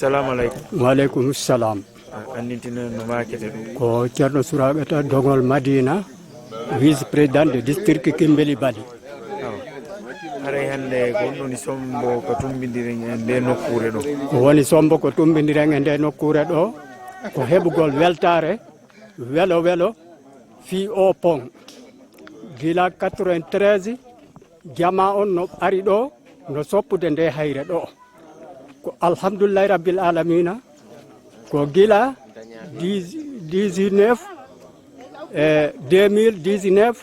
Salamu alaikum. Wa alaikum salam. Annitina no makete ɗum. Ko Ceerno Suraɓeta Dogol Madina, vice président de district Kimbeli Bali. Haray hande ko woni sombo ko tumbidiren e nde nokkure ɗo. Ko woni sombo ko tumbidiren e nde nokkure ɗo ko heɓugol weltare welo welo fi o pont gila 93 jama on no ari ɗo no soppude nde hayre ɗo ko alhamdulillahi rabbil alamina ko gila 19 2019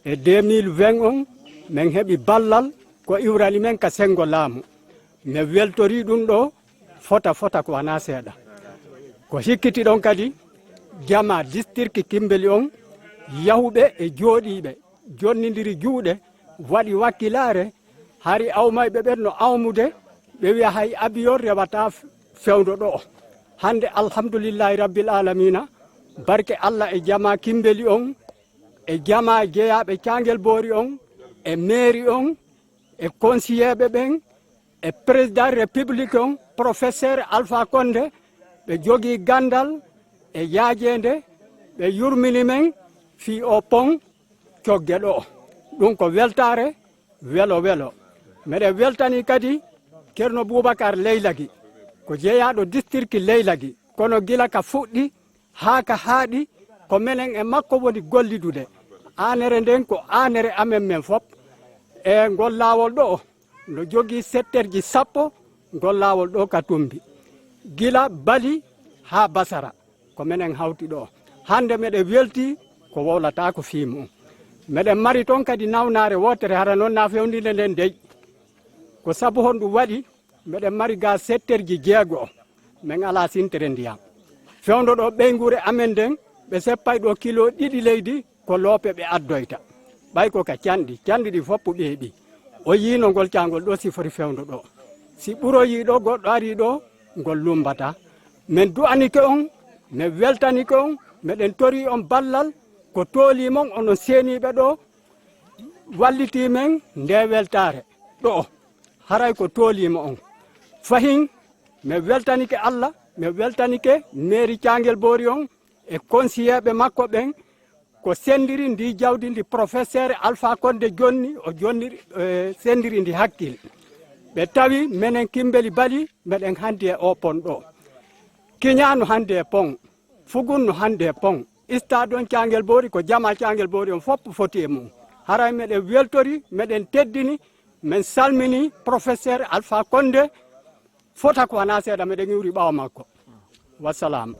e 2020 on min heɓi ballal ko iwrani men ka sengo laamu mi weltori ɗum ɗo fota ko wana seeɗa ko hikkiti ɗon kadi jama district Kimbeli on yahuɓe e jooɗiɓe jonnidiri juuɗe waɗi wakkilare hari awmayɓe ɓen no awmude ɓe wiya hay abiyon rewata fewdo ɗo hande alhamdulillahi rabbil alamina barke Allah e jama Kimbeli on e jama jeeyaɓe Cangel Boori on e mairie on e conseillérɓe ɓen e président république on professeur Alpha Condé ɓe jogui gandal e yaajede ɓe yurmini men fi o pont cogge ɗo ɗum ko weltare welo meɗen weltani kadi Ceerno Boubacar Leylagui ko jeeyaɗo district Leylagui kono gila ka fuɗɗi haa ka haaɗi ko menen e makko woni gollidude anere nden ko anere amen men fop e ngol laawol ɗo no jogii secteur ji sappo ngol laawol ɗo ka tumbi gila Bali haa Basara ko menen hawti ɗo hande meɗen welti ko wowlata ko fiimu meɗen mari toon kadi nawnare wotere hara noon na fewndinde nden dey ko sabu hon ɗum waɗi meɗen mari ga secteur ji jeego min ala sintere ndiyam fewndo ɗo ɓeygure amen nden ɓe seppay ɗo kilo ɗiɗi leydi ko loope ɓe addoyta ɓay ko ka canɗi ɗi foppu ɓeeɓi o yino ngol cangol ɗo sifori fewndo ɗo si ɓuroyi ɗo goɗɗo ari ɗo ngol lumbata min du'anike on min weltanike on meɗen tori on ballal ko toolimon onon seeniɓe ɗo walliti men nde weltare ɗo haray ko toolima on fahin min weltanike Allah min weltanike mairie Cangel Boori on e conseillérɓe makko ɓen ko sendiri ndi jawdi ndi professeur Alpha Condé jonni o jonniri sendiri ndi hakkille ɓe tawi menen Kimbeli Bali meɗen hande e o pont ɗo Kiñano hande e pont Fugunno hande e pont ista ɗon Cangel Boori ko jama Cangel Boori on fopp foti e mum haray meɗen weltori meɗen teddini min salmini professeur Alpha Condé fota ko wana seeɗa meɗen iwri ɓawa makko wassalam.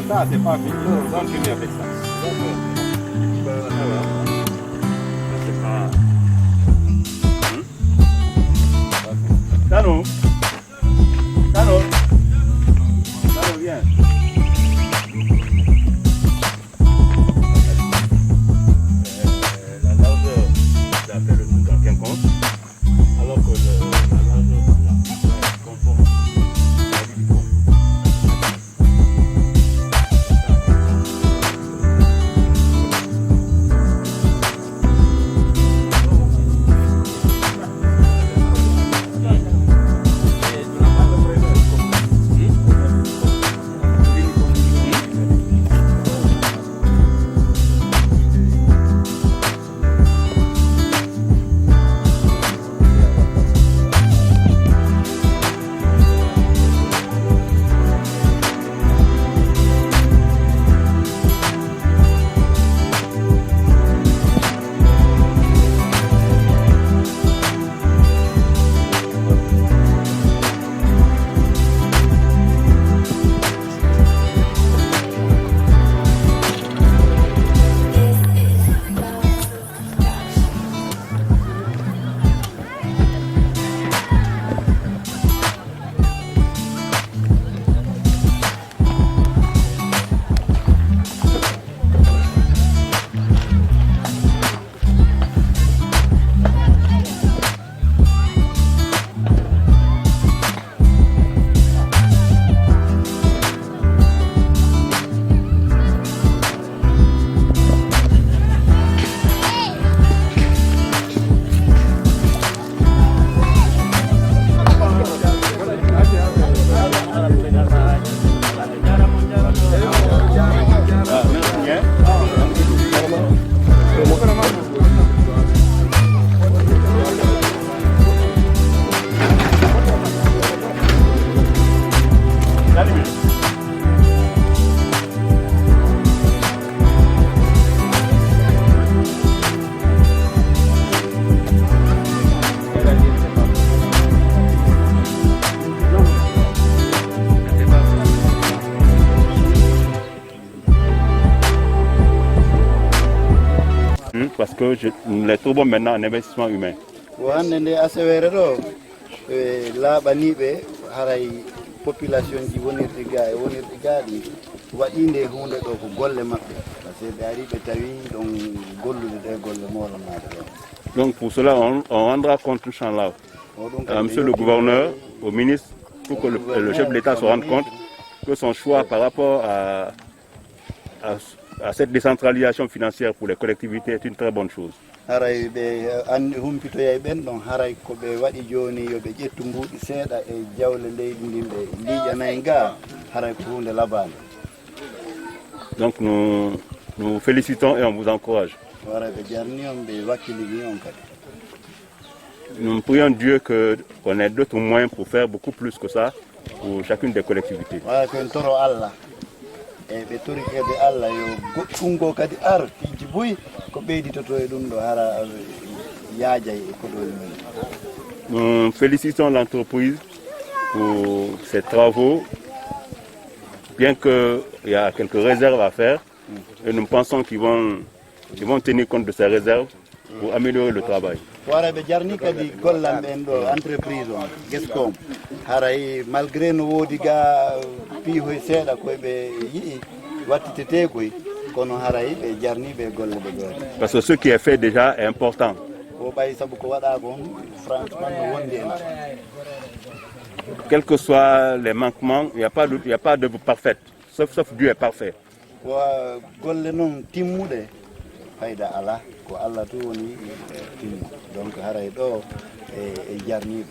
Ça, c'est pas fini. Donc, tu viens avec ça. Tano, viens. La largeur, ça fait le truc en quinconce, alors que la largeur, c'est conforme. parce que nous les trouvons maintenant en investissement humain. Population ji wonirɗi ga e wonirɗi gaaɗi waɗi nde hunde ɗo ko golle maɓɓe par ce que ɓe ari ɓe tawi ɗon gollude ɗe golle moolanaɓe ɗo. Donc pour cela on rendra compte inchallah monsieur le gouverneur, au ministre, pour que le chef de l'État se rende compte que son choix par rapport à cette décentralisation financière pour les collectivités est une très bonne chose. Haray ɓe andi humpitoya ɓen ɗon haray ko ɓe waɗi joni yoɓe ƴettu mbuuɗi seeɗa e jawle leydi ndin ɓe liiƴanayi nga haray ko hunde labande. Donc nous félicitons et on vous encourage. Haray ɓe jarni on ɓe wakkilini on kadi. Nous prions Dieu qu'on ait d'autres moyens pour faire beaucoup plus que ça pour chacune des collectivités. Wala koyen toro Allah e ɓe tori kadi Allah yo goɗɗungo kadi ar fiji boyi ko ɓeyditoto e ɗum ɗo hara yaajay e koɗol men. Nous félicitons l'entreprise pour ses travaux, bien qu'il y a quelques réserves à faire, et nous pensons qu'ils vont tenir compte de ces réserves pour améliorer le travail. Wara ɓe jarni kadi gollam ɓen ɗo entreprise on Gescom haray malgré no woodi ga piihoy seeɗa koyeɓe yii wattitetekoy kono haray ɓe jarni ɓe golle ɓe gooni. Parce que ce qui est fait déjà est important. O ɓay saabu ko waɗa kon franchement no wondi en. Quels que soient les manquements, il n'y a pas d'œuvre parfaite, sauf Dieu est parfait. Wa golle noon timmuɗe fayda ala ko Allah to woni timmu donc haray ɗo e jarniɓe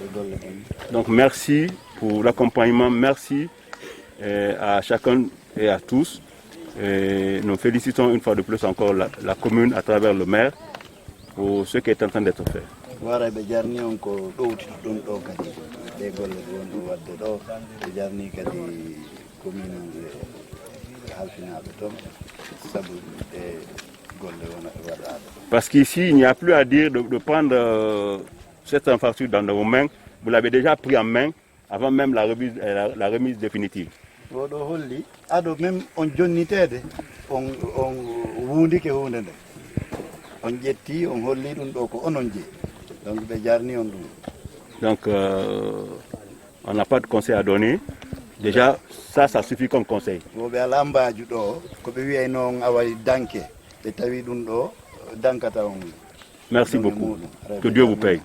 ɓe golle ɗen. Donc merci pour l'accompagnement, merci à chacun et à tous. Et nous félicitons une fois de plus encore la commune à travers le maire pour ce qui est en train d'être fait. Wara ɓe jarni on ko ɗowtito ɗum ɗo kadi ɗe golle ɗe woni ɗo wadde ɗo ɓe jarni kadi commune halfinaɓe toon sabu ɗe golle wona ɓe waɗaɓe. Parce qu'ici il n'y a plus à dire de prendre cette infrastructure dans nos mains. Vous l'avez déjà pris en main avant même la remise définitive. Oɗo holli aɗo même on jonnitede on wundike hunde nde on ƴetti on holli ɗum ɗo ko onon jeeyi donc ɓe jarni on ɗum. Donc on n'a pas de conseil à donner. Déjà ça suffit comme conseil. Woɓe ala mbaju ɗo koɓe wiyay noon away danke ɓe tawi ɗum ɗo dankata on. Merci beaucoup. Que Dieu vous paye.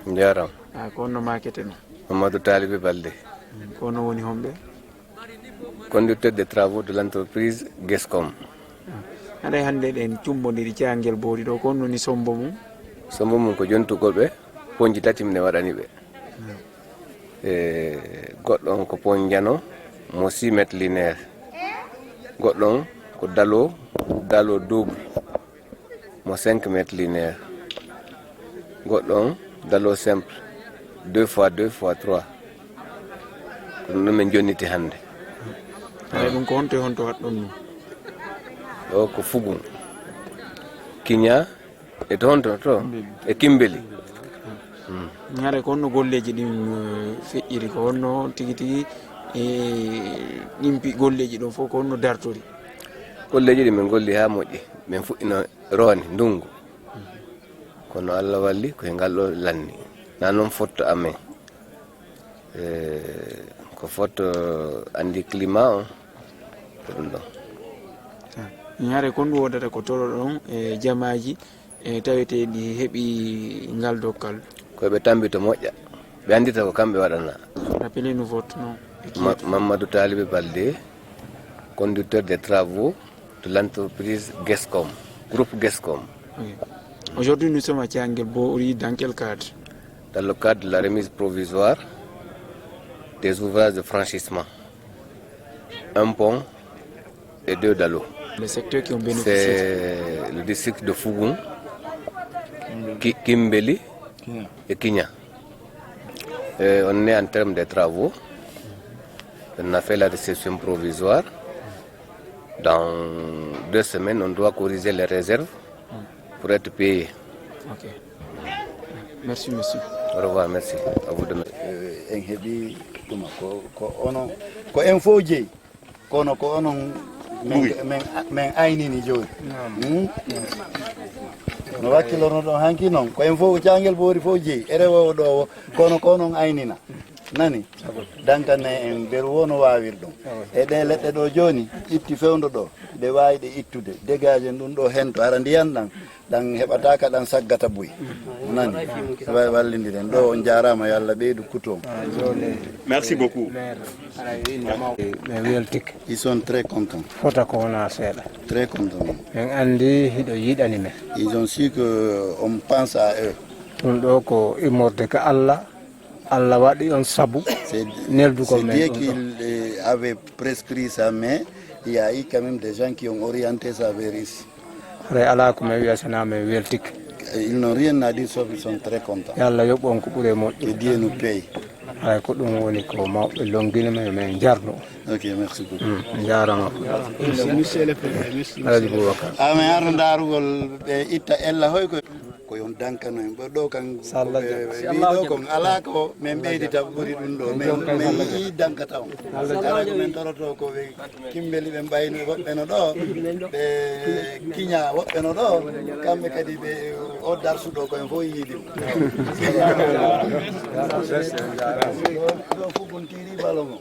Njaram. Ko no maketen Mamadou Talibé Baldé. Ko no woni homɓe? Conducteur des travaux de l'entreprise Gescom. Haɗa hannde ɗen cummodiri cangel boori ɗo ko noni sombo mum? Sombo mum ko jontugoɓe poñji tati mine waɗani ɓe. Goɗɗon ko poñ jano mo 6 mètres linéaire. Goɗɗon ko dalo double mo 5 mètres linéaire. Goɗɗon dalo simple 2 x 2 x 3. Ɗum ɗon min jonniti hannde. Haɗa ɗum ko honto waɗɗon ɗum? O ko Fugum, Kiña e to honto to e Kimbeli. Haɗa ko honno golleji ɗin feƴƴiri ko honno tigi tigi e ɗimpi golleji ɗon fof ko honno dartori? golleji ɗi min golli ha moƴƴi min fuɗɗino rowane ndungu kono Allah walli koye ngal ɗo lanni na noon fotto amen ko fotto andi climat on ko ɗum ɗon ñaare kon ɗum wodata ko toro ɗon e jamaji e taweteɗi heeɓi ngal dokkal koyeɓe tambi to moƴƴa ɓe andita ko kamɓe waɗana rappelez nous votre nom Mamadou Talibé Baldé conducteur des travaux de l'entreprise Gescom groupe Gescom. Aujourd'hui nous sommes à Thianguel Bori dans quel cadre? Dans le cadre de la remise provisoire des ouvrages de franchissement, un pont et 2 dallos. Les secteurs qui ont bénéficié? C'est le district de Fougoum, Kimbeli et Kinya. Et on est en termes de travaux. On a fait la réception provisoire. Dans 2 semaines, on doit corriger les réserves pour être payé. Ok. Merci, monsieur. Au revoir, merci. À vous de même. En heɓi ɗuma ko onon ko en fof jeeyi kono ko onon min aynini joni no wakkilorno ɗon hanki noon ko en fof Thianguel Bori fof jeeyi e rewowo ɗo kono ko onon aynina nani dankane en beru wono wawir ɗum e ɗe leɗɗe ɗo joni itti fewdo ɗo ɗe wawi ɗe ittude dégage ɗum ɗo hento ara ndiyan ɗan heɓataka ɗan saggata buy nani wawi wallidiren ɗo on jarama yo Allah ɓeydu kutom. Merci beaucoup. Mais weltik Ils sont très contents. fota ko wona seeɗa Très contents. en andi hiɗo yiɗani men Ils ont su que on pense à eux. ɗum ɗo ko immorde ko Allah waɗi on sabu C'est neldugo Dieu men ɗum ɗo qui avait prescrit ça, mais il y a eu quand même des gens qui ont orienté ça vers ici. haray ala ko min wiyatana men weltik Ils n'ont rien à dire sauf qu'ils sont très contents. yo Allah yoɓon ko ɓuuri Que moƴƴu Dieu nous paye. haray ko ɗum woni ko mawɓe longguina men min jarno Ok, merci beaucoup. jarama alaji Boubacar Amen arno darugol ɓe itta ella hoy ko yon dankano en ɓo ɗo kan wiɗo kon ala ko min ɓeydita ɓuri ɗum ɗo min yii dankata on ala ko min toroto ko ɓe kimbeli ɓe mbayno woɓɓe no ɗo ɓe kiña woɓɓe no ɗo kamɓe kadi ɓe o darsuɗo koyen fof yiiɗi ɗo fof kon tiri ballon o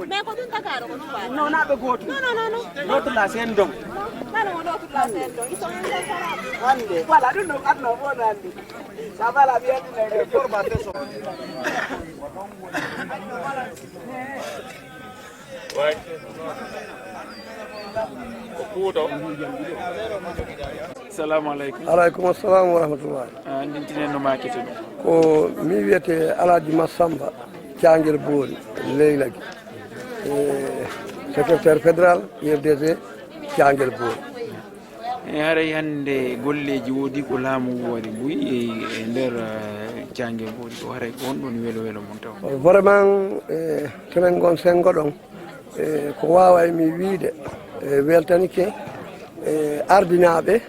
mais ko ɗum Dakar ko ɗum waɗi non naɓe goto non lotula sen dom mala mo lotula sen dom iso hande voilà ɗum ɗum adno fof no andi sa bala ɓiyandine formation Ouais. Assalamu aleykum. aleykum assalam wa rahmatullah. Ndintinen no makete ɗum. Ko mi wiyete Alaji Massamba Thianguel Bori Leylagui secrétaire fédéral IFDG Thianguel Bori. Haray hande golleji woodi ko laamu waɗi buy e nder Thianguel Bori ko haray ko wonɗon welo welo mon taw. Vraiment temen gon sengo ɗon ko wawa mi wiide weltanike ardinaɓe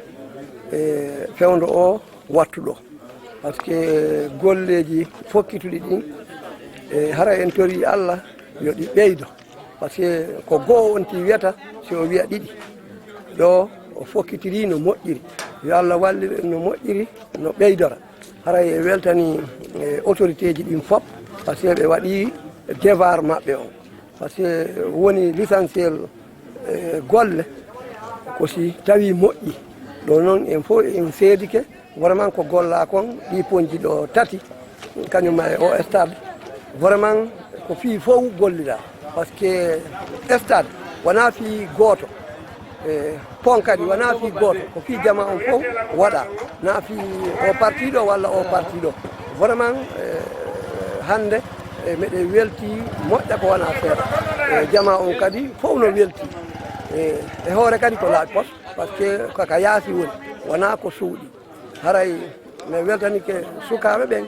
fewndo o wattuɗo par ce que golleji fokkituɗi ɗin hara en tori Allah yo ɗi ɓeydo par ce que ko goho wonti wiyata si o wiya ɗiɗi ɗo o fokkitiri no moƴƴiri yo Allah wallire no moƴƴiri no ɓeydora haray e weltani autorité ji ɗin fof par ce que ɓe waɗi devoir maɓɓe o par ce que woni l'essentiel golle ko si tawi moƴƴi ɗo noon en fof en seedike vraiment ko golla kon ɗi ponji ɗo tati kañuma e o stade vraiment ko fii fof golliɗa par ce que stade wona fii gooto pont kadi wona fii gooto ko fii jama on fof waɗa na fii o parti ɗo walla o parti ɗo vraiment hande meɗen welti moƴƴa ko wona seeɗa jama on kadi fof no welti e hoore kadi ko laaɓi pos par ce que kaka yaasi woni wona ko suuɗi haray mi weltanike sukaɓe ɓen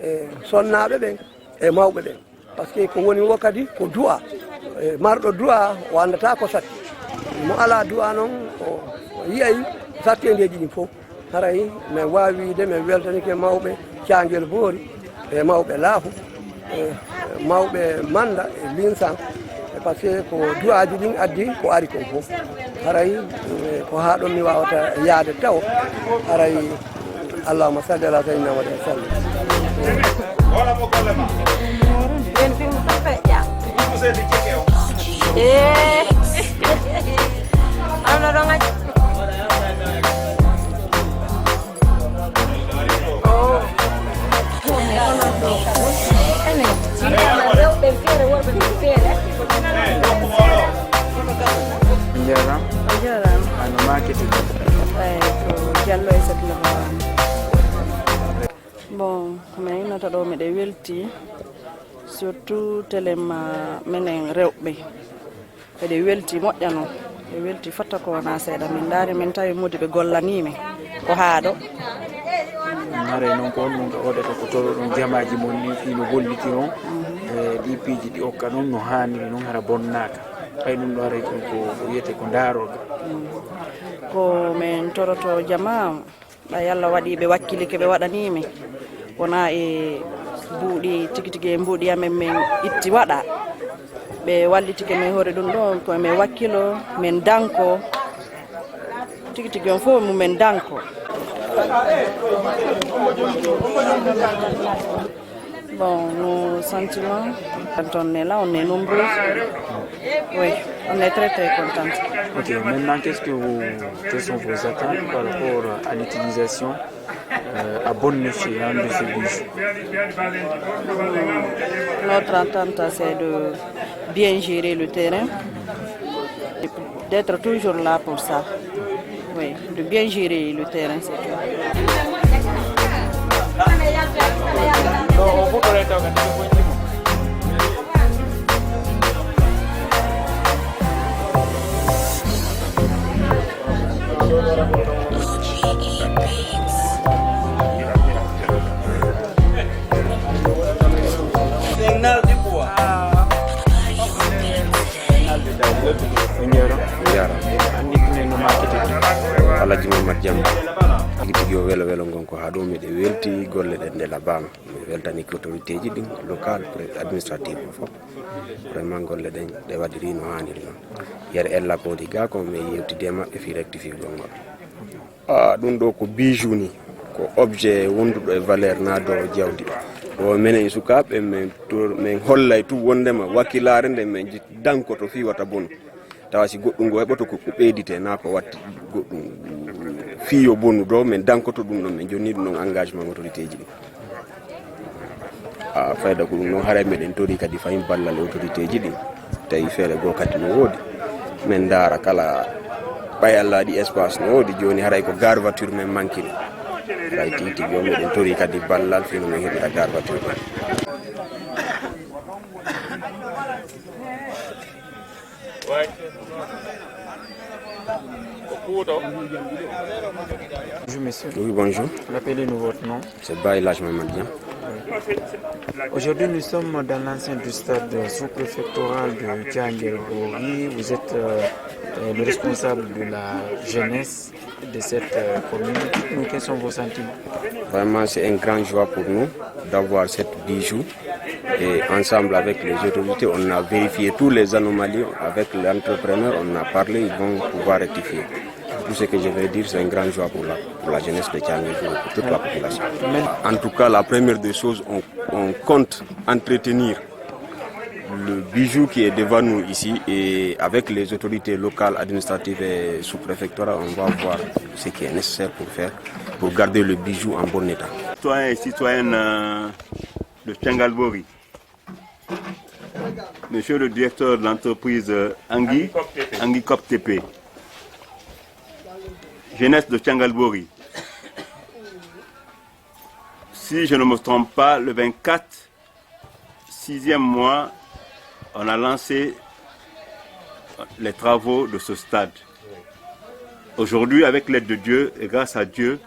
e sonnaɓe ɓen e mawɓe ɓen par ce que ko woni wo kadi ko du'a marɗo du'a o andata ko satti mo ala du'a noon o yiyay sattedeji ɗin fof haray min wawi wiide min weltanike mawɓe Thianguel Boori e mawɓe Laafu e mawɓe Manda e Linsan par ce que ko du'aji ɗin addi ko ari kon fof haray ko ha ɗon mi wawata yaade taw haray allahuma salli ala sayyidina wa sallam Bon, mais nata ɗo miɗe welti surtout telema menen rewɓe eɗe welti moƴƴa noon ɓe welti fatta ko wona seeɗa min daari min tawi modi ɓe gollanimi ko haaɗo mare noon ko on ɗum ɗo oɗata ko toɗo ɗon jamaji mon ni fi no golliti noon ɗi piiji ɗi okka noon no hanniri noon hara bonnaka ɓay ɗum ɗo aray ko wiyete ko daaroga ko min toroto jama ɓay Allah waɗi ɓe wakkili ke ɓe waɗanimi wona e mbuuɗi tigi tigi e mbuuɗi amen min itti waɗa ɓe wallitike min hoore ɗum ɗo ko min wakkilo min danko tigi tigi on fof mumen danko. Bon, nos sentiments, quand on est là, on est nombreux. Oui, on est très très contents. Ok, maintenant quelles sont vos attentes par rapport à l'utilisation à bon escient de ce bijoux? Notre attente, c'est de bien gérer le terrain, d'être toujours là pour ça. Oui, de bien gérer le terrain, c'est tout. Alaji Mamad Diamba tigi o welo welo gonko ha ɗo miɗe welti golle ɗen nde labama mi weltani autorité ji ɗin local administrative fof vraiment golle ɗen ɗe waɗiri no haniri noon yer ella kodi ga ko mi yewtide maɓɓe fi rectifier gongol ɗum ɗo ko bijou ni ko objet wonduɗo e valeur na dow jawdi o minen sukaɓe min hollay tout wondema wakkilare nde min dankoto fi wata bonu tawa si goɗɗum ngo heɓoto ko ɓeydite na ko watti goɗɗum fiyo bonu do min dankoto ɗum ɗon min jonni ɗum ɗon engagement autorité ji ɗi fayda ko ɗum noon haray meɗen tori kadi fayin ballal autorité ji ɗi tawi feere goo kadi no woodi min daara kala ɓayallaɗi espace no woodi joni haray ko gare voiture men manquine haray titi jo meɗen tori kadi ballal fino min heɓita gare voiture men. Bonjour monsieur. Oui, bonjour. Rappelez-nous votre nom. C'est Baïlage Mamadien. Aujourd'hui, nous sommes dans l'enceinte du stade sous-préfectoral de Thianguel Boori. Vous êtes le responsable de la jeunesse de cette commune. Dites-nous quels sont vos sentiments. Vraiment, c'est un grand joie pour nous d'avoir cette bijou. Et ensemble avec les autorités, on a vérifié tous les anomalies. Avec l'entrepreneur, on a parlé, ils vont pouvoir rectifier. Tout ce que je veux dire, c'est une grande joie pour la jeunesse de Thianguel, pour toute la population. En tout cas, la première des choses, on compte entretenir le bijou qui est devant nous ici et avec les autorités locales, administratives et sous-préfectorales, on va voir ce qui est nécessaire pour garder le bijou en bon état. Citoyens et citoyennes de Thianguel Boori, monsieur le directeur de l'entreprise Angui Cop TP, jeunesse de Thianguel Boori. Si je ne me trompe pas, le 24 6e mois, on a lancé les travaux de ce stade. Aujourd'hui, avec l'aide de Dieu et grâce à Dieu,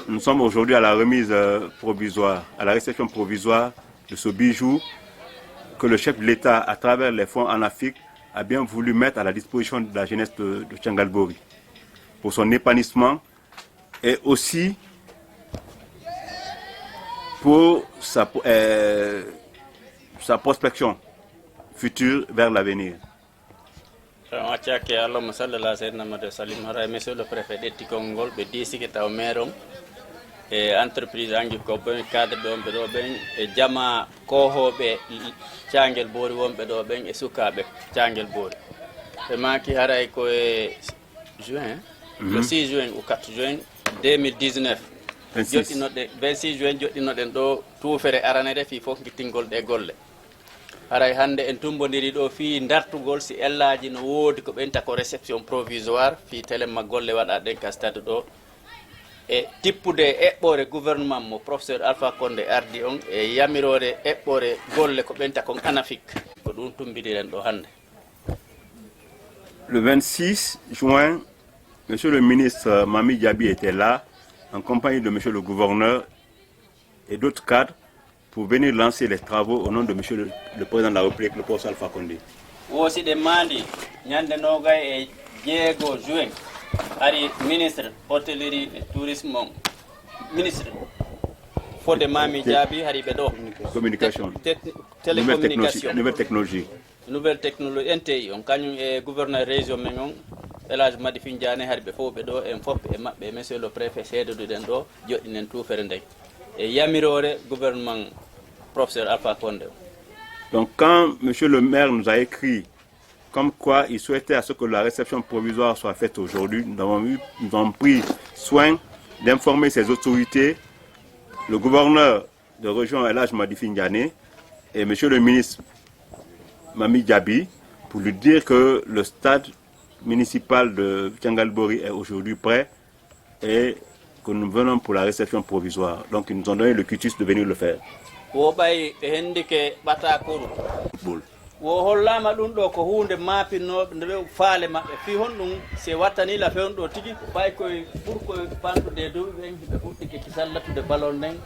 nous sommes aujourd'hui à la remise provisoire, à la réception provisoire de ce bijou que le chef de l'État, à travers les fonds en Afrique, a bien voulu mettre à la disposition de la jeunesse de Tchangalbori pour son épanouissement et aussi pour sa prospection future vers l'avenir. Monsieur le préfet de Tikongol, et entreprise angi ko ben cadre don be do ben e jama ko hobe Thiangel Bori wonbe do ben e sukabe Thiangel Bori e maki haray ko e juin le 6 juin ou 4 juin 2019 jottinoɗe 26 juin jottinoɗen ɗo tuufere aranede fi fof gittingol ɗe golle haray hande en tumbodiri ɗo fi dartugol si ellaji no woodi ko ɓenta ko réception provisoire fi téléma golle waɗa ɗen ka stade ɗo e tippude eɓɓore gouvernement mo professeur Alpha Condé ardi on e yamirore eɓɓore golle ko ɓenta kon anafik ko ɗum tumbidiren ɗo hande. Le 26 juin, monsieur le ministre Mami Diaby était là en compagnie de monsieur le gouverneur et d'autres cadres pour venir lancer les travaux au nom de monsieur le président de la République, le professeur Alpha Condé. Wosi de mandi ñande nogay e jeego juin ari ministre hôtellerie et tourisme ministre Fodé Mami Diaby hari ɓe ɗo communication télécommunication nouvelle technologie NTI on kañum e gouverneur région men on Elage Madi Findiane hari ɓe fof ɓe ɗo en fof e maɓɓe monsieur le préfet seedoduɗen ɗo joɗɗinen tuufere ndey e yamirore gouvernement professeur Alpha Condé. Donc quand monsieur le maire nous a écrit comme quoi il souhaitait à ce que la réception provisoire soit faite aujourd'hui, nous avons pris soin d'informer ces autorités, le gouverneur de région Elage Madi Findiane et monsieur le ministre Mami Diaby pour lui dire que le stade municipal de Tchangalbori est aujourd'hui prêt et que nous venons pour la réception provisoire. Donc ils nous ont donné le quitus de venir le faire. Wo hollama ɗum ɗo ko hunde mapinnoɓe nde ɓe faale maɓɓe fi hon ɗum se wattani la fewn ɗo tigi ɓay koye ɓuur koye fanɗude dow ɓen ɓe fuɗɗike ki sallatude ballon nden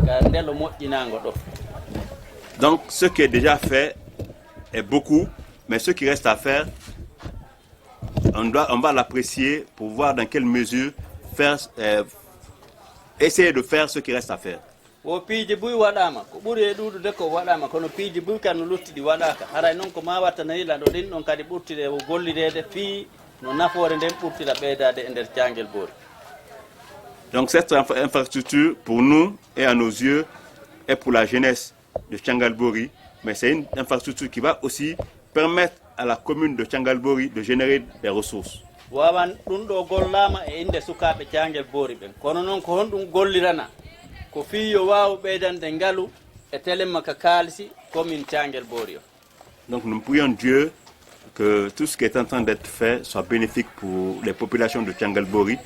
ka ndelo moƴƴinago ɗo. Donc ce qui est déjà fait est beaucoup, mais ce qui reste à faire, on va l'apprécier pour voir dans quelle mesure faire, essayer de faire ce qui reste à faire. Wo piiji buy waɗama ko ɓuri e ɗuɗude ko waɗama kono piiji buy kan no luttiɗi waɗaka haray noon ko ma wattanayila ɗo ɗin ɗon kadi ɓurtide gollirede fii no nafoore nden ɓurtira ɓeydade e nder Thiangel Bori. Donc cette infrastructure pour nous et à nos yeux est pour la jeunesse de Tchangalbori, mais c'est une infrastructure qui va aussi permettre à la commune de Tchangalbori de générer des ressources. Wawan ɗum ɗo gollama e inde sukaɓe Thiangel Bori ɓen kono noon ko honɗum gollirana ko fiyo waw ɓeydande ngalu e téléma ka kalisi commune Thiangel Bori. Donc nous prions Dieu que tout ce qui est en train d'être fait soit bénéfique pour les populations de Tchangalbori,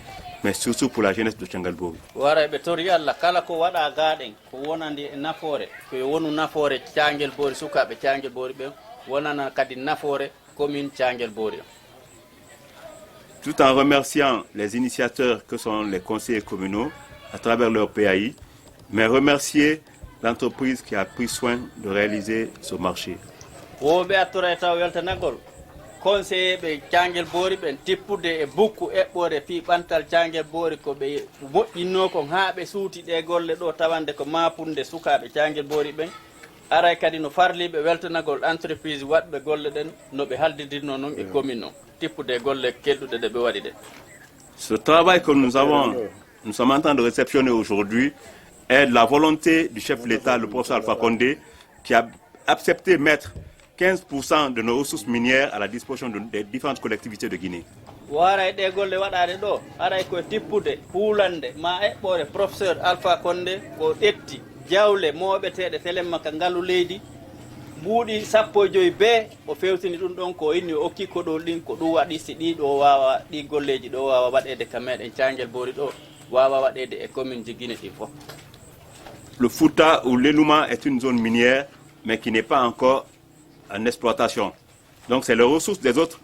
mais surtout pour la jeunesse de Tchangalbori. Wara ɓe tori Allah kala ko waɗa gaɗen ko wonandi e nafoore ko wonu nafoore Thiangel Bori sukaɓe Thiangel Bori ɓen wonana kadi nafoore commune Thiangel Bori. Tout en remerciant les initiateurs que sont les conseillers communaux à travers leur PAI, mais remercier l'entreprise qui a pris soin de réaliser ce marché. Woɓe attora e taw weltanagol conseiller ɓe Thiangel Bori ɓen tippude e bukku eɓɓore fi ɓantal Thiangel Bori ko ɓe moƴƴinno kon ha ɓe suuti ɗe golle ɗo tawande ko mapunde sukaɓe Thiangel Bori ɓen aray kadi no farliɓe weltanagol entreprise waɗɓe golle ɗen no ɓe haldidirno noon e commune o tippude golle kedduɗe ɗe ɓe waɗi ɗe. Ce travail que nous sommes en train de réceptionner aujourd'hui est la volonté du chef de l'État, le professeur Alpha Condé, qui a accepté de mettre 15% de nos ressources minières à la disposition des différentes collectivités de Guinée. Waray ɗe golle waɗade ɗo aray koye tippude huulande ma eɓɓore professeur Alpha Condé ko ɗetti jawle moɓeteɗe téléma ka ngalu leydi buuɗi 15 be o fewtini ɗum ɗon ko inni o okki ko ɗo ɗin ko ɗum waɗi si ɗi ɗo wawa ɗi golleji ɗo wawa waɗede ka meɗen Thiangel Bori ɗo wawa waɗede e commune ji Guinée ɗi fof. Le Fouta ou l'Elouma est une zone minière, mais qui n'est pas encore en exploitation. Donc c'est les ressources des autres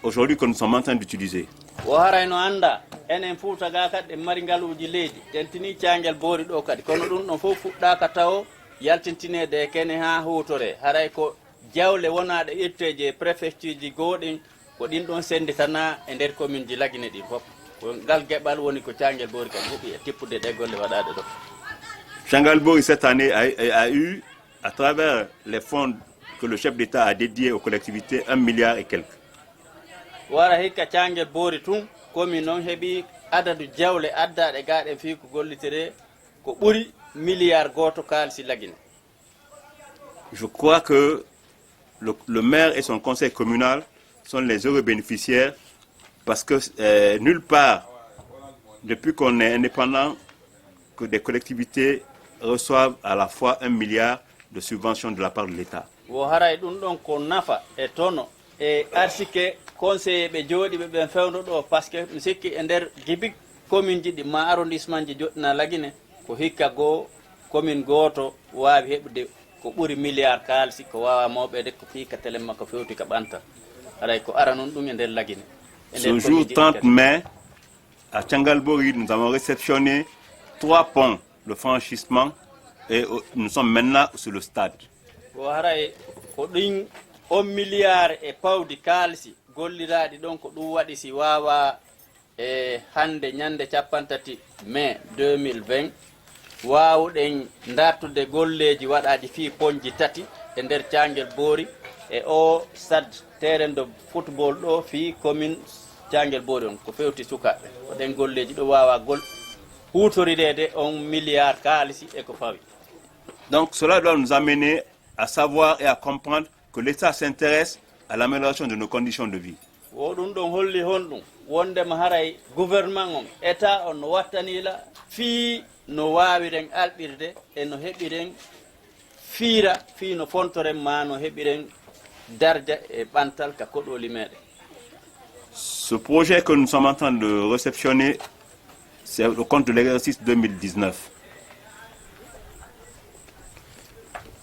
aujourd'hui que nous sommes en train d'utiliser. o harayno anda enen Fouta ga kadi mari ngaluji leydi tentini cangel boori ɗo kadi kono ɗum ɗon fof fuɗɗaka taw yaltintinede e kene ha hutore haray ko jawle wonaɗe ƴetteje préfecture ji goɗin ko ɗin ɗon senditana e nder commune ji Laguine ɗi fof ngal gueɓal woni ko cangel boori kadi heeɓi e tippude ɗe golle waɗaɗe ɗo. Thiangal Bory cette année a eu, à travers les fonds que le chef d'État a dédiés aux collectivités, 1 milliard et quelques. wara hikka cangel boori tun commune noon heeɓi adadu jawle addaɗe gaɗen fi ko gollitere ko ɓuuri milliard goto kalisi Laguine. Je crois que le maire et son conseil communal sont les heureux bénéficiaires parce que nulle part, depuis qu'on est indépendant, que des collectivités reçoivent à la fois 1 milliard de subventions de la part de l'État. wo haray ɗum ɗon ko nafa e tono e arsike conseiller ɓe jooɗi ɓe fewno ɗo par ce que mi sikki e nder gibi commune ji ɗi ma arrondissement ji joɗɗina Laguine ko hikka goo commune goto wawi heɓude ko ɓuuri milliard kalisi ko wawa mawɓede ko fiika téléma ko fewti ka ɓanta haray ko ara noon ɗum e nder Laguine. Ce jour 30 mai, à Thiangal Bory, nous avons réceptionné 3 ponts de franchissement et nous sommes maintenant sur le stade. ko haray ko ɗin 1 milliard e pawdi kalisi golliraɗi ɗon ko ɗum waɗi si wawa e hande ñande 30 mai 2020 wawuɗen dartude golleji waɗaɗi fi poñji tati e nder Thiangal Bory e o stade terrain de football ɗo fi commune Thiangal Bory on ko fewti sukaɓe ko ɗen golleji ɗo wawa hutorirede 1 milliard kalisi e ko fawi. Donc cela doit nous amener à savoir et à comprendre que l'État s'intéresse à l'amélioration de nos conditions de vie. wo ɗum ɗon holli honɗum wondema haray gouvernement on état on no wattanila fii no wawiren alɓirde e no heɓiren fiira fii no fontoren ma no heɓiren darja e ɓantal ka koɗoli meɗen. Ce projet que nous sommes en train de réceptionner, c'est le compte de l'exercice 2019.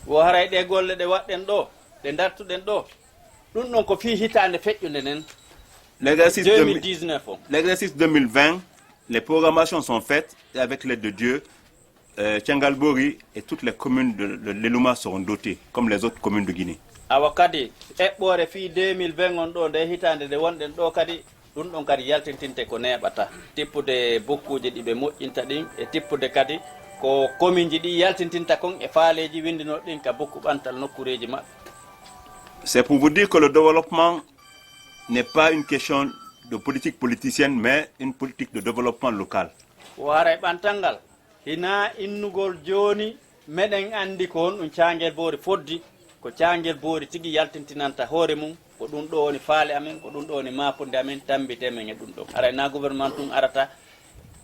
wo haray ɗe golle ɗe waɗɗen ɗo ɗe dartuɗen ɗo ɗum ɗon ko fii hitande feƴƴude nen L'exercice 2019 l'exercice 2020, les programmations sont faites et avec l'aide de Dieu, Thiangal Bory et toutes les communes de l'Eluma seront dotées, comme les autres communes de Guinée. awa kadi eɓɓore fii 2020 on ɗo nde hitande nde wonɗen ɗo kadi ɗum ɗon kadi yaltintinte ko neɓata tippude bokkuji ɗi ɓe moƴƴinta ɗin e tippude kadi ko commune ji ɗi yaltintinta kon e faaleji windino ɗin ka bokku ɓantal nokkureji maɓɓe. C'est pour vous dire que le développement n'est pas une question de politique politicienne, mais une politique de développement local. o haray ɓantal ngal hina innugol joni meɗen andi ko on ɗum Thiangal Bory foddi ko Thiangal Bory tigui yaltintinanta hoore mum ko ɗum ɗo woni faale amen ko ɗum ɗo woni mapude amen tambitemen e ɗum ɗo haray na gouvernement tum arata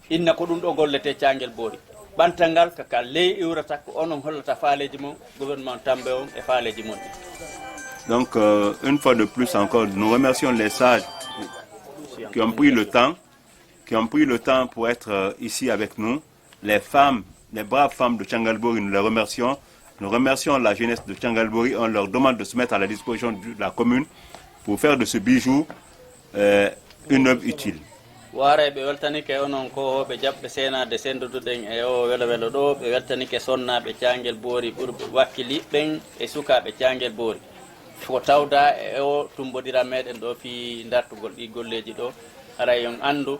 inna ko ɗum ɗo gollete Thiangal Bory ɓantal ngal kaka ley iwrata ko onon hollata faaleji mum gouvernement tambe on e faaleji mon. Donc une fois de plus encore, nous remercions les sages qui ont pris le temps pour être ici avec nous. Les femmes, les braves femmes de Thiangal Bory, nous les remercions. Nous remercions la jeunesse de Thiangal Bory. On leur demande de se mettre à la disposition de la commune pour faire de ce bijou une œuvre utile. waare ɓe weltanike onon ko ɓe jaɓɓe senade senduduɗen e o welo welo ɗo ɓe weltanike sonnaɓe Thiangal Bory ɓurɓe wakkiliɓen e sukaɓe Thiangal Bory ko tawda e o tumbodira meɗen ɗo fi dartugol ɗi golleji ɗo aray on andu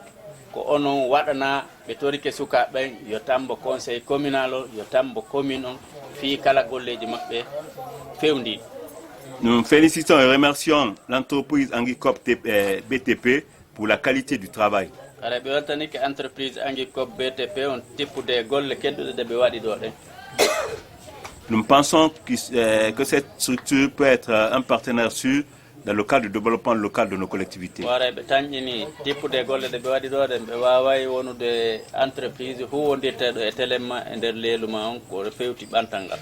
ko onon waɗana ɓe torike sukaɓen yo tambo conseil communal o yo tambo commune on fi kala golleji maɓɓe fewndi. Nous félicitons et remercions l'entreprise Angicop BTP pour la qualité du travail. aray ɓe weltanike entreprise Angicop BTP on tippude golle kedduɗe ɗe ɓe waɗi ɗo ɗen. Nous pensons que cette structure peut être un partenaire sûr dans le cadre du développement local de nos collectivités. waray ɓe tañƴini tippude golle ɗe ɓe waɗi ɗo ɗen ɓe waway wonude entreprise huwondirteɗo e téléma e nder leeluma on ko fewti ɓantal ngal.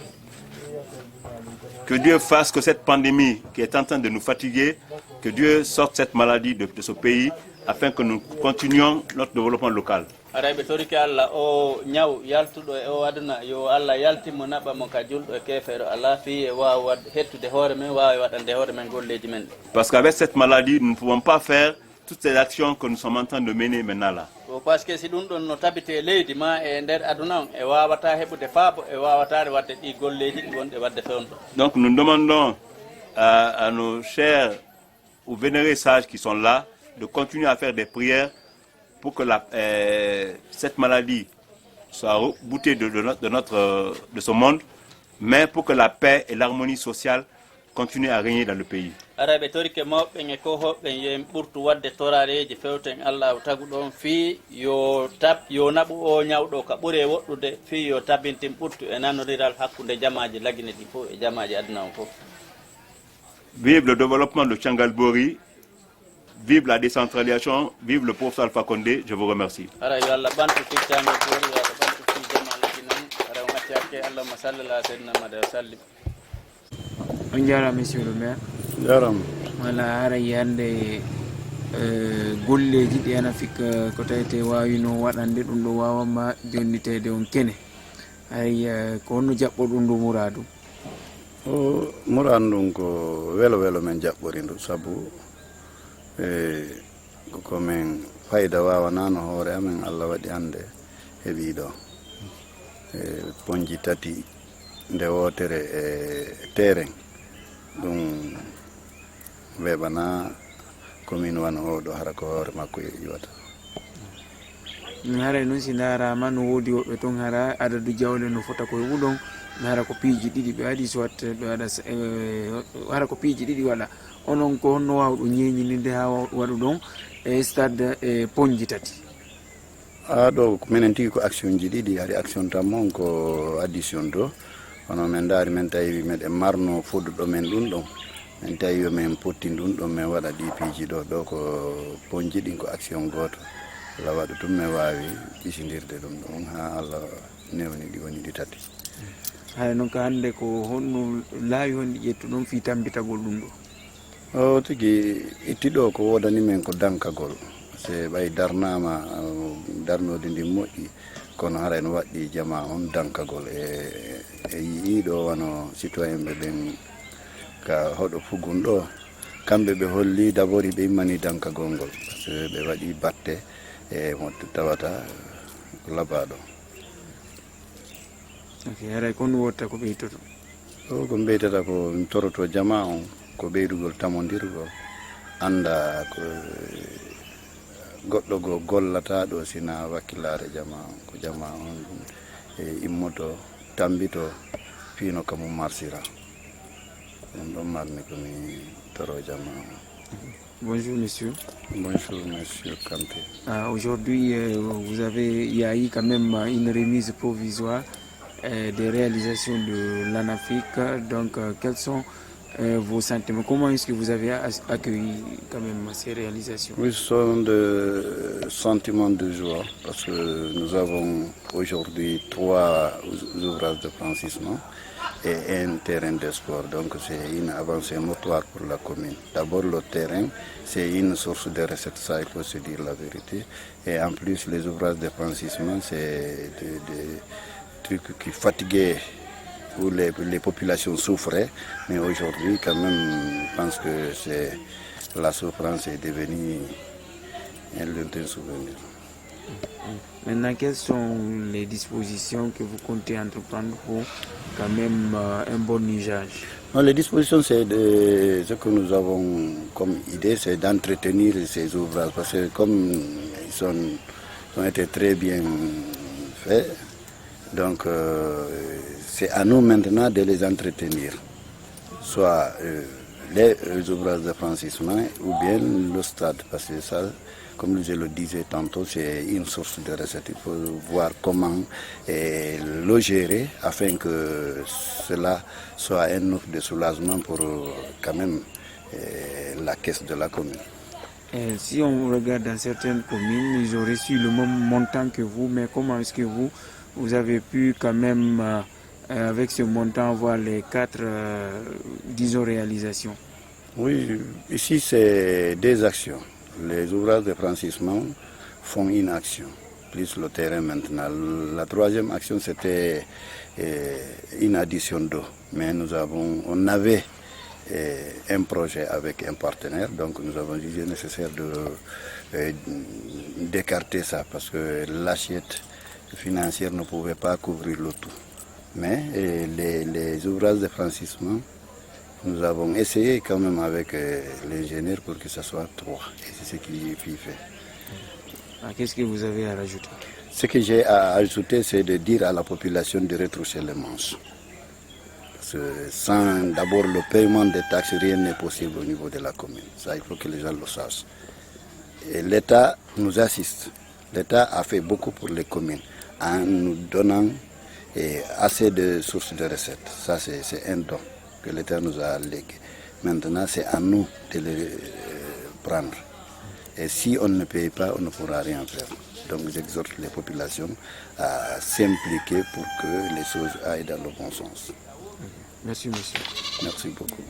Que Dieu fasse que cette pandémie qui est en train de nous fatiguer, que Dieu sorte cette maladie de ce pays afin que nous continuions notre développement local. arayɓe toriki Allah o ñaw yaltuɗo e o aduna yo Allah yaltimo naɓa mo ka julɗo e kefeero ala fi e wawa hettude hoore men wawi waɗande hoore men golleji men. Parce qu'avec cette maladie, nous ne pouvons pas faire toutes ces actions que nous sommes en train de mener maintenant là. Parce que si ɗum ɗon no tabite leydi ma e nder aduna on e wawata heɓude faabo e wawatare wadde ɗi golleji ɗi wonɗe wadde fewnɗo. Donc nous demandons à nos chers ou vénérés sages qui sont là de continuer à faire des prières pour que cette maladie soit reboutée de ce monde, mais pour que la paix et l'harmonie sociale continuent à régner dans le pays. Araɓe torike mawɓe e ko hoɓɓen yo en ɓurtu wadde torareji fewten Allah tagu ɗon fii yo naɓu o ñawɗo ka ɓuuri woɗɗude fii yo tabintin ɓurtu e nanoriral hakkude jamaji lagine ɗi fof e jamaji aduna on fof. Vive le développement de Thiangalbori, vive la décentralisation, vive le professeur Alpha Condé, je vous remercie. Ara yo Allah bantu fi Thiangalbori, yo Allah bantu fi jama lagine on, ara o ngacci hakke Allahumma salli ala sayyidina Muhammad wa sallim. On jarama monsieur le maire. Jarama. Wala ara yande golleji ɗi ana fikka ko tawete wawino waɗande ɗum ɗo wawama jonnitede on kene hay ko honno jaɓɓo ɗum ɗo muradu o muradu ɗum ko welo welo men jaɓɓori ndu saabu komin fayida wawanano hoore amen Allah waɗi hande heeɓi ɗo ponji tati nde wotere e terrain ɗum weɓana commune wan oɗo hara ko hoore makko yiwata haray noon si darama no woodi woɓɓe toon hara adadu jawle no fota koye wuɗon mi hara ko piiji ɗiɗi ɓe waɗi soit ɓe waɗa hara ko piiji ɗiɗi waɗa onon ko honno wawɗo ñeñininde ha waɗu ɗon e stade e poñji tati ɗo minen tigui ko action ji ɗiɗi haɗi action tan moon ko addition to hono min daari min tawi meɗen marno fodduɗo men ɗum ɗon min tawi yo min pottin ɗum ɗon min waɗa ɗi piiji ɗo ko poñji ɗin ko action goto Allah waɗu tum min wawi ɓisidirde ɗum ɗon ha Allah newni ɗi woni ɗi tati hay noon ko hande ko honno laawi honɗi ƴettu ɗon fi tambitagol ɗum ɗo o tigui ittiɗo ko wodani men ko dankagol se ɓay darnama darnode ndi moƴƴi kono hara en waɗɗi jama on dankagol e yiiɗo wano citoyen ɓe ɓen ka hoɗo fugun ɗo kamɓe ɓe holli d' abord ɓe immani dankagol ngol par ce que ɓe waɗi batte e mo tawata ko labaɗo ok haray ko ɗum wotta ko ɓeytoto o ko ɓeytata ko toroto jama on ko ɓeydugol tamodirgol anda ko goɗɗo go gollata ɗo sina wakkilare jama on ko jama on e immoto tambito fiino kamo marsira ɗum ɗon marni komi toro jama on. Bonjour monsieur. Bonjour monsieur Kanté. Aujourd'hui, il y a eu quand même une remise provisoire des réalisations de l'ANAFIC. Donc, quels sont vos sentiments? Comment est-ce que vous avez accueilli quand même ces réalisations? Oui, ce sont des sentiments de joie parce que nous avons aujourd'hui 3 ouvrages de franchissement et un terrain de sport. Donc c'est une avancée notoire pour la commune. D'abord le terrain, c'est une source de recettes, ça il faut se dire la vérité. Et en plus les ouvrages de franchissement, c'est des trucs qui fatiguaient, où les populations souffraient. Mais aujourd'hui quand même, je pense que la souffrance est devenue un lointain souvenir. Maintenant, quelles sont les dispositions que vous comptez entreprendre pour quand même un bon usage? Non, les dispositions, c'est ce que nous avons comme idée, c'est d'entretenir ces ouvrages parce que comme ils ont été très bien faits, donc c'est à nous maintenant de les entretenir, soit les ouvrages de franchissement ou bien le stade, parce que ça, comme je le disais tantôt, c'est une source de recettes. Il faut voir comment le gérer afin que cela soit un offre de soulagement pour quand même la caisse de la commune. Si on regarde dans certaines communes, ils ont reçu le même montant que vous, mais comment est-ce que vous avez pu quand même, avec ce montant, avoir les 4, disons, réalisations? Oui, ici c'est des actions. Les ouvrages de franchissement font une action. plus le terrain maintenant. La troisième action, c'était une addition d'eau. Mais on avait un projet avec un partenaire, donc nous avons jugé nécessaire d'écarter ça parce que l'assiette financière ne pouvait pas couvrir le tout. Mais les ouvrages de franchissement, nous avons essayé quand même avec l'ingénieur pour que ça soit 3. Et c'est ce qui est fait. Qu'est-ce que vous avez à rajouter? Ce que j'ai à ajouter, c'est de dire à la population de retrousser les manches. Parce que sans d'abord le paiement des taxes, rien n'est possible au niveau de la commune. Ça, il faut que les gens le sachent. Et l'État nous assiste. L'État a fait beaucoup pour les communes en nous donnant assez de sources de recettes. Ça, c'est un don que l'État nous a légué. Maintenant, c'est à nous de les prendre. Et si on ne paye pas, on ne pourra rien faire. Donc j'exhorte les populations à s'impliquer pour que les choses aillent dans le bon sens. Merci, monsieur. Merci beaucoup.